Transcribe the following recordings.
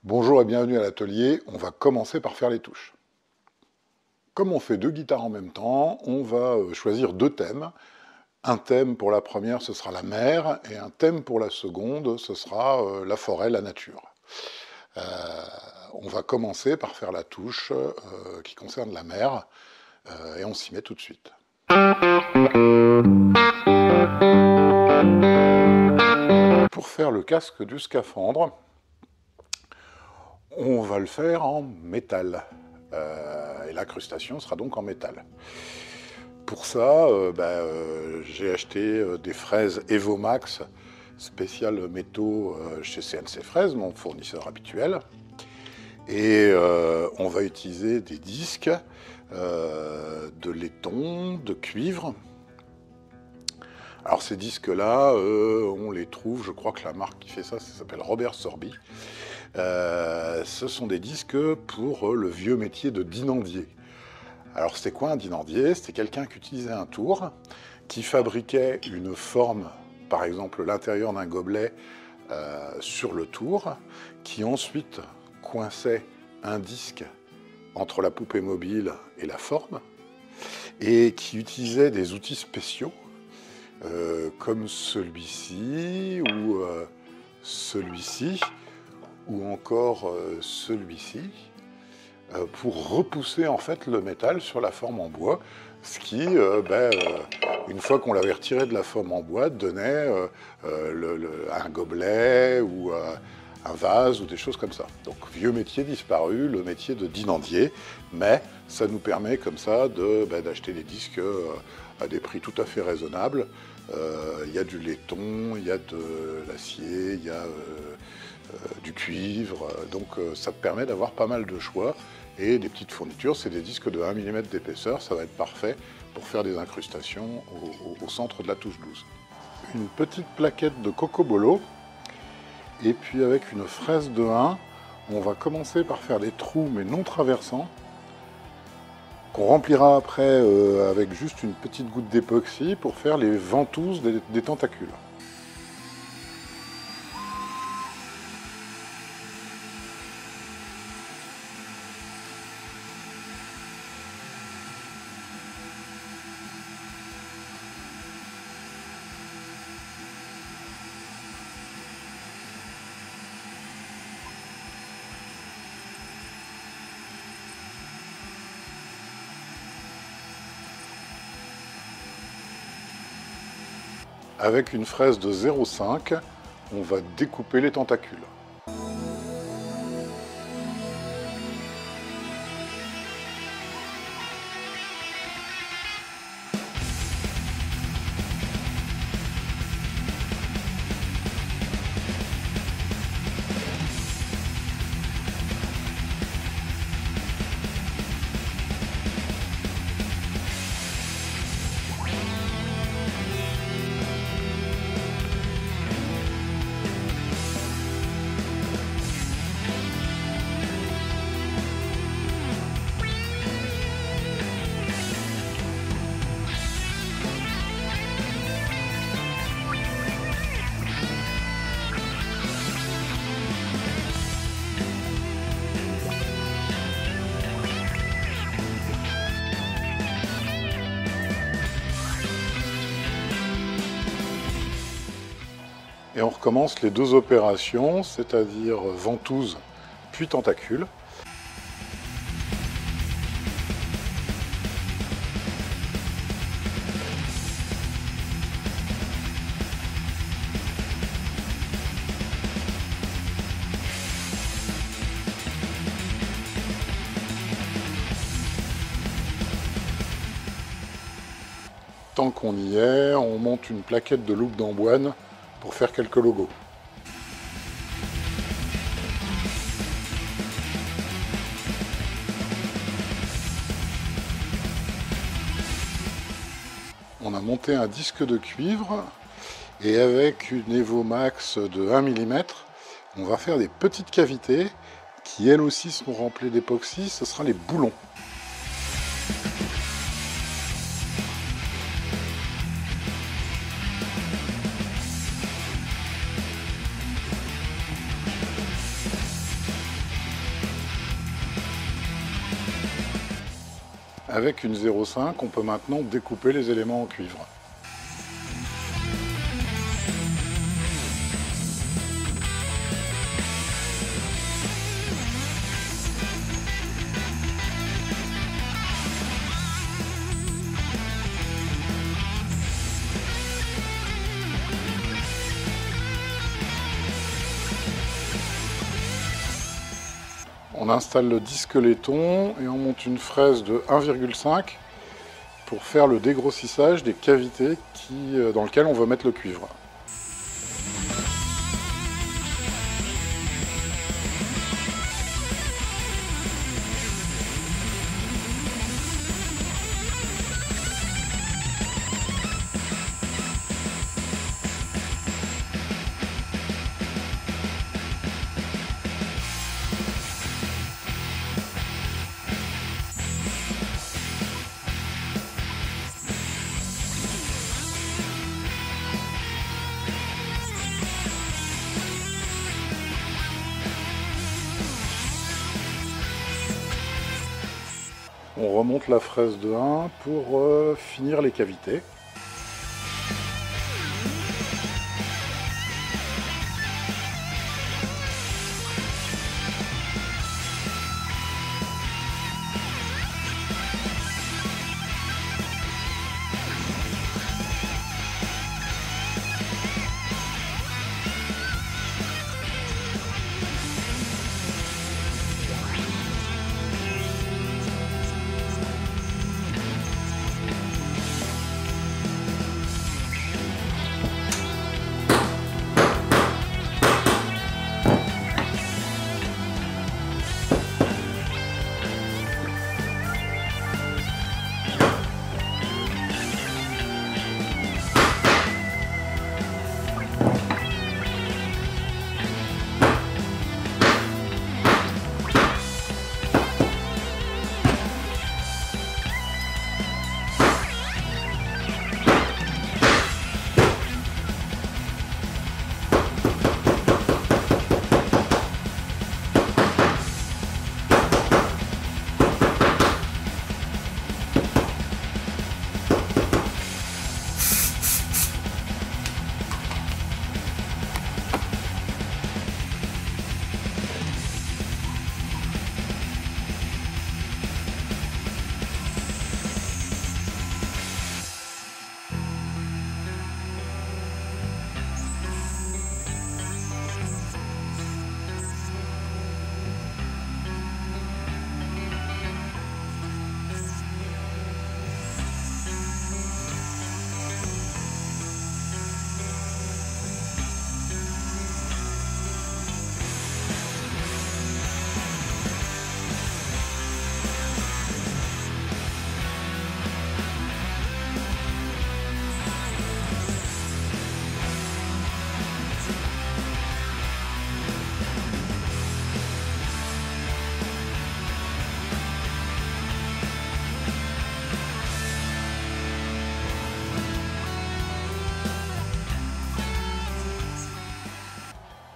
Bonjour et bienvenue à l'atelier, on va commencer par faire les touches. Comme on fait deux guitares en même temps, on va choisir deux thèmes. Un thème pour la première, ce sera la mer, et un thème pour la seconde, ce sera la forêt, la nature. On va commencer par faire la touche qui concerne la mer, et on s'y met tout de suite. Pour faire le casque du scaphandre, on va le faire en métal, et l'incrustation sera donc en métal. Pour ça, j'ai acheté des fraises Evomax spéciales métaux chez CNC Fraises, mon fournisseur habituel. Et on va utiliser des disques de laiton, de cuivre. Alors ces disques-là, on les trouve, je crois que la marque qui fait ça s'appelle Robert Sorby. Ce sont des disques pour le vieux métier de dinandier. Alors c'était quoi un dinandier? C'était quelqu'un qui utilisait un tour, qui fabriquait une forme, par exemple l'intérieur d'un gobelet sur le tour, qui ensuite coinçait un disque entre la poupée mobile et la forme, et qui utilisait des outils spéciaux, comme celui-ci, ou celui-ci, ou encore celui-ci, pour repousser en fait le métal sur la forme en bois, ce qui, une fois qu'on l'avait retiré de la forme en bois, donnait un gobelet ou un vase ou des choses comme ça. Donc vieux métier disparu, le métier de dinandier, mais ça nous permet comme ça d'acheter des disques à des prix tout à fait raisonnables. Il y a du laiton, il y a de l'acier, il y a du cuivre, donc ça permet d'avoir pas mal de choix. Et des petites fournitures, c'est des disques de 1 mm d'épaisseur, ça va être parfait pour faire des incrustations au centre de la touche douce. Une petite plaquette de cocobolo, et puis avec une fraise de 1, on va commencer par faire des trous mais non traversants, qu'on remplira après avec juste une petite goutte d'époxy pour faire les ventouses des tentacules. Avec une fraise de 0,5, on va découper les tentacules. Et on recommence les deux opérations, c'est-à-dire ventouse puis tentacule. Tant qu'on y est, on monte une plaquette de loupe d'amboine pour faire quelques logos. On a monté un disque de cuivre et avec une Evomax de 1 mm, on va faire des petites cavités qui elles aussi sont remplies d'époxy, ce sera les boulons. Avec une 0,5, on peut maintenant découper les éléments en cuivre. On installe le disque laiton et on monte une fraise de 1,5 pour faire le dégrossissage des cavités dans lesquelles on veut mettre le cuivre. On remonte la fraise de 1 pour finir les cavités.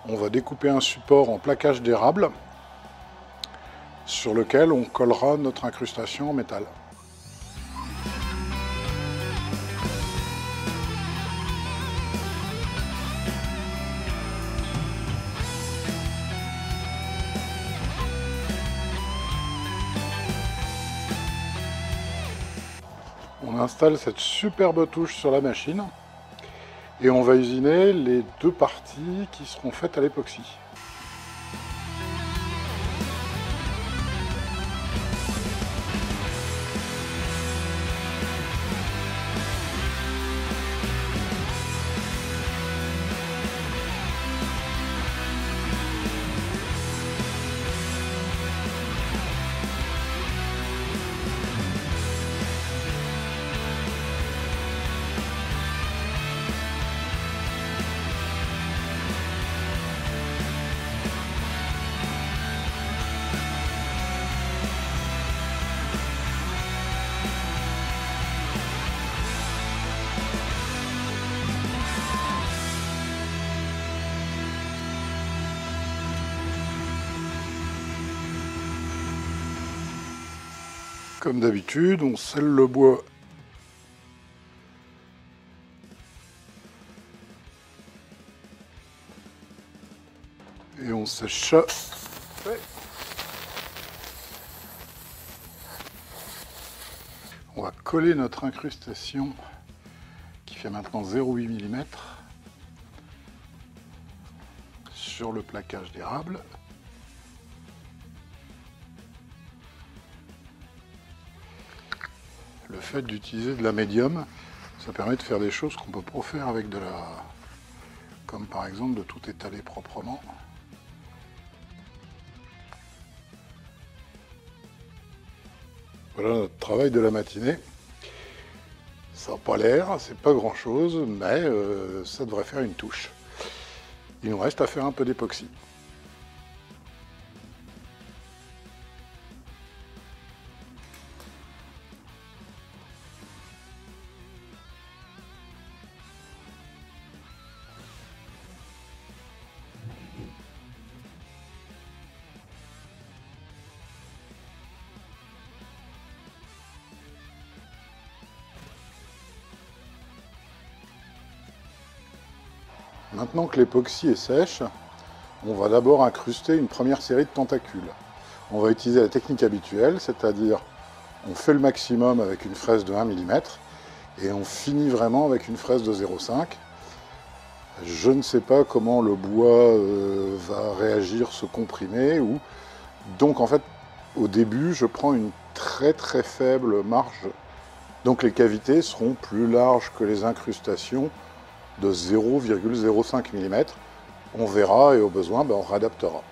On va découper un support en plaquage d'érable sur lequel on collera notre incrustation en métal. On installe cette superbe touche sur la machine et on va usiner les deux parties qui seront faites à l'époxy. Comme d'habitude, on scelle le bois et on sèche ça. On va coller notre incrustation qui fait maintenant 0,8 mm sur le plaquage d'érable. Le fait d'utiliser de la médium, ça permet de faire des choses qu'on ne peut pas faire avec de la... comme par exemple de tout étaler proprement. Voilà notre travail de la matinée. Ça n'a pas l'air, c'est pas grand chose, mais ça devrait faire une touche. Il nous reste à faire un peu d'époxy. Maintenant que l'époxy est sèche, on va d'abord incruster une première série de tentacules. On va utiliser la technique habituelle, c'est-à-dire on fait le maximum avec une fraise de 1 mm et on finit vraiment avec une fraise de 0,5. Je ne sais pas comment le bois va réagir, se comprimer. Donc en fait, au début, je prends une très très faible marge. Donc les cavités seront plus larges que les incrustations de 0,05 mm. On verra et au besoin, on réadaptera.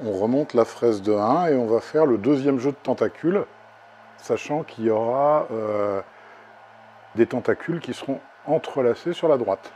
On remonte la fraise de 1 et on va faire le deuxième jeu de tentacules, sachant qu'il y aura des tentacules qui seront entrelacés sur la droite.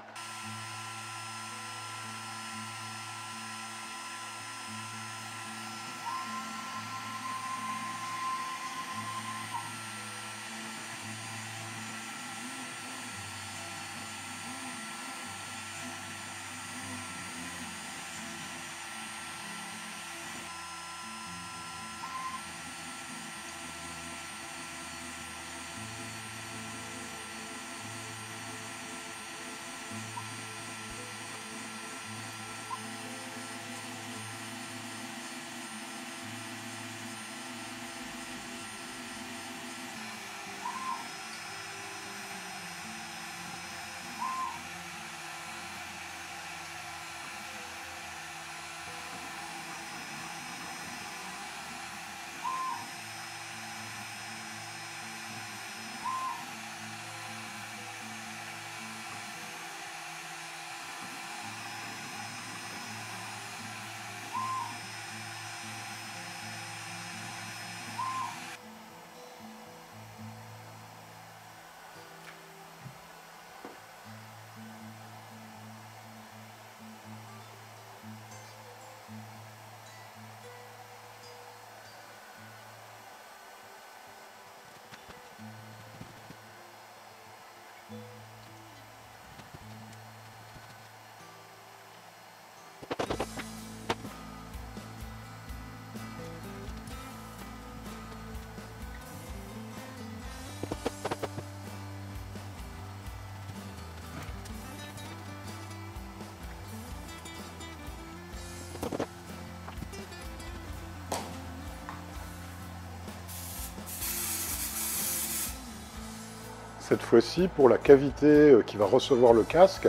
Cette fois-ci, pour la cavité qui va recevoir le casque,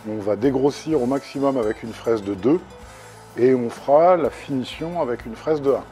on va dégrossir au maximum avec une fraise de 2 et on fera la finition avec une fraise de 1.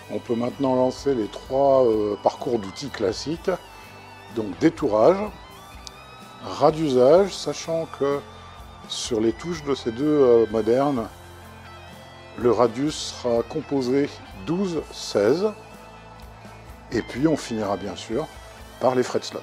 On peut maintenant lancer les 3 parcours d'outils classiques. Donc détourage, ras d'usage, sachant que sur les touches de ces deux modernes, le radius sera composé 12-16. Et puis on finira bien sûr par les fret slots.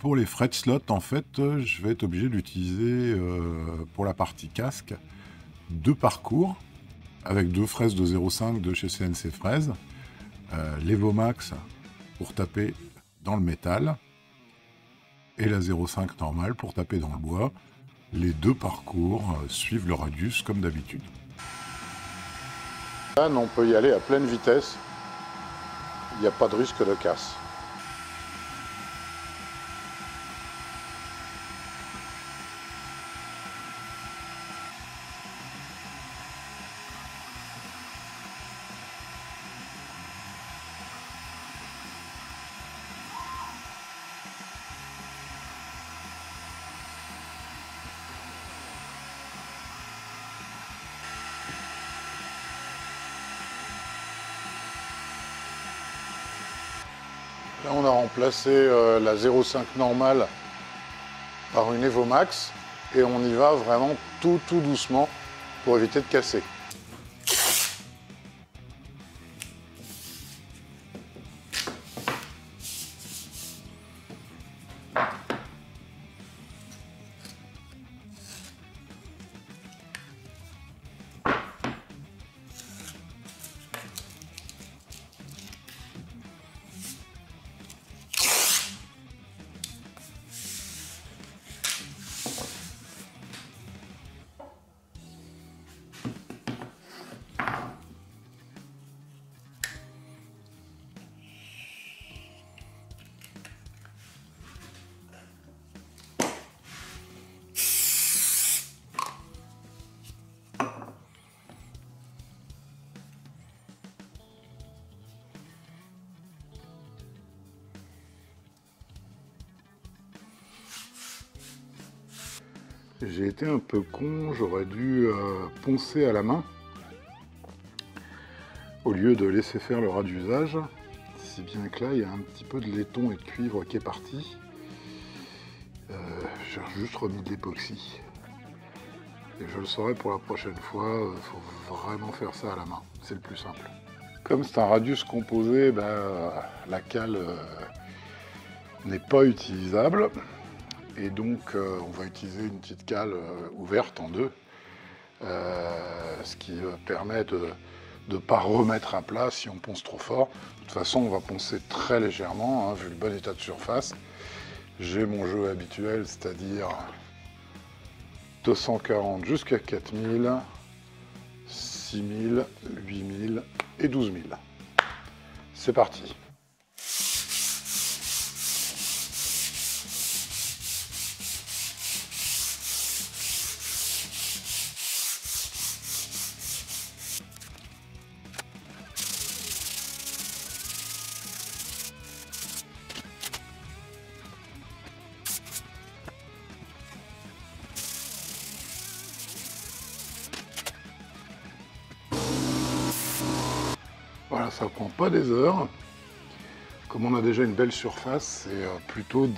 Pour les fret slots, en fait, je vais être obligé d'utiliser pour la partie casque 2 parcours avec 2 fraises de 0,5 de chez CNC Fraises, l'Evomax pour taper dans le métal et la 0,5 normale pour taper dans le bois. Les 2 parcours suivent le radius comme d'habitude. Là, on peut y aller à pleine vitesse, il n'y a pas de risque de casse. Là, on a remplacé la 0,5 normale par une Evomax et on y va vraiment tout doucement pour éviter de casser. J'ai été un peu con, j'aurais dû poncer à la main au lieu de laisser faire le ras d'usage. Si bien que là, il y a un petit peu de laiton et de cuivre qui est parti. J'ai juste remis de l'époxy. Et je le saurai pour la prochaine fois, il faut vraiment faire ça à la main, c'est le plus simple. Comme c'est un radius composé, la cale n'est pas utilisable. Et donc on va utiliser une petite cale ouverte en deux, ce qui permet de ne pas remettre à plat si on ponce trop fort. De toute façon, on va poncer très légèrement, hein, vu le bon état de surface. J'ai mon jeu habituel, c'est-à-dire 240 jusqu'à 4000, 6000, 8000 et 12000. C'est parti. Voilà, ça prend pas des heures. Comme on a déjà une belle surface, c'est plutôt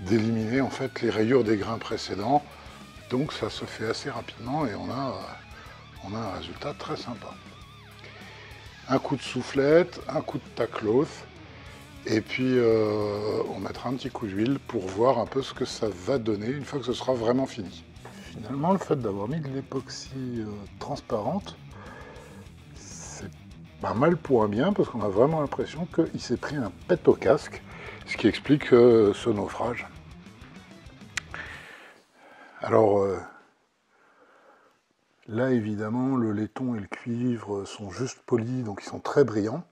d'éliminer en fait les rayures des grains précédents. Donc ça se fait assez rapidement et on a un résultat très sympa. Un coup de soufflette, un coup de tackloth, et puis on mettra un petit coup d'huile pour voir un peu ce que ça va donner une fois que ce sera vraiment fini. Finalement, le fait d'avoir mis de l'époxy transparente, c'est pas mal pour un bien, parce qu'on a vraiment l'impression qu'il s'est pris un pet au casque, ce qui explique ce naufrage. Alors, là, évidemment, le laiton et le cuivre sont juste polis, donc ils sont très brillants.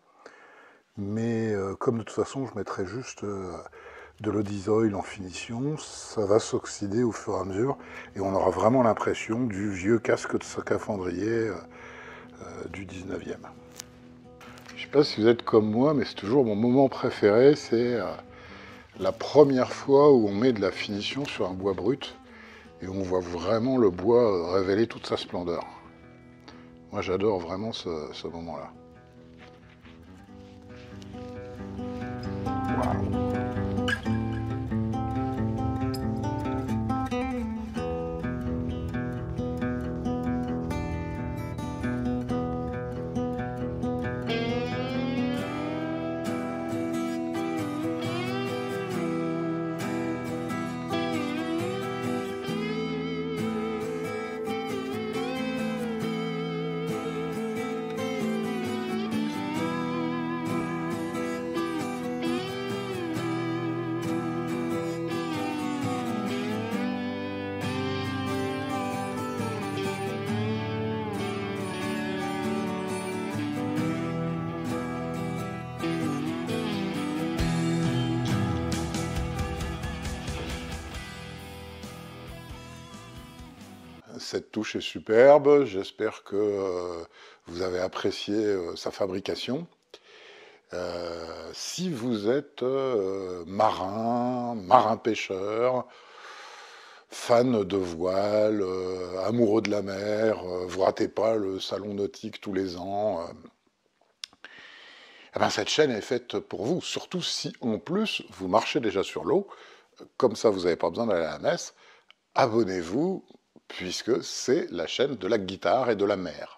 Mais comme de toute façon, je mettrai juste de l'eau diesoil en finition, ça va s'oxyder au fur et à mesure, et on aura vraiment l'impression du vieux casque de scaphandrier du 19e. Je ne sais pas si vous êtes comme moi, mais c'est toujours mon moment préféré, c'est la première fois où on met de la finition sur un bois brut, et on voit vraiment le bois révéler toute sa splendeur. Moi, j'adore vraiment ce moment-là. Waouh! Cette touche est superbe, j'espère que vous avez apprécié sa fabrication. Si vous êtes marin-pêcheur, fan de voile, amoureux de la mer, vous ratez pas le salon nautique tous les ans, eh ben cette chaîne est faite pour vous, surtout si en plus vous marchez déjà sur l'eau, comme ça vous n'avez pas besoin d'aller à la messe, abonnez-vous, puisque c'est la chaîne de la guitare et de la mer.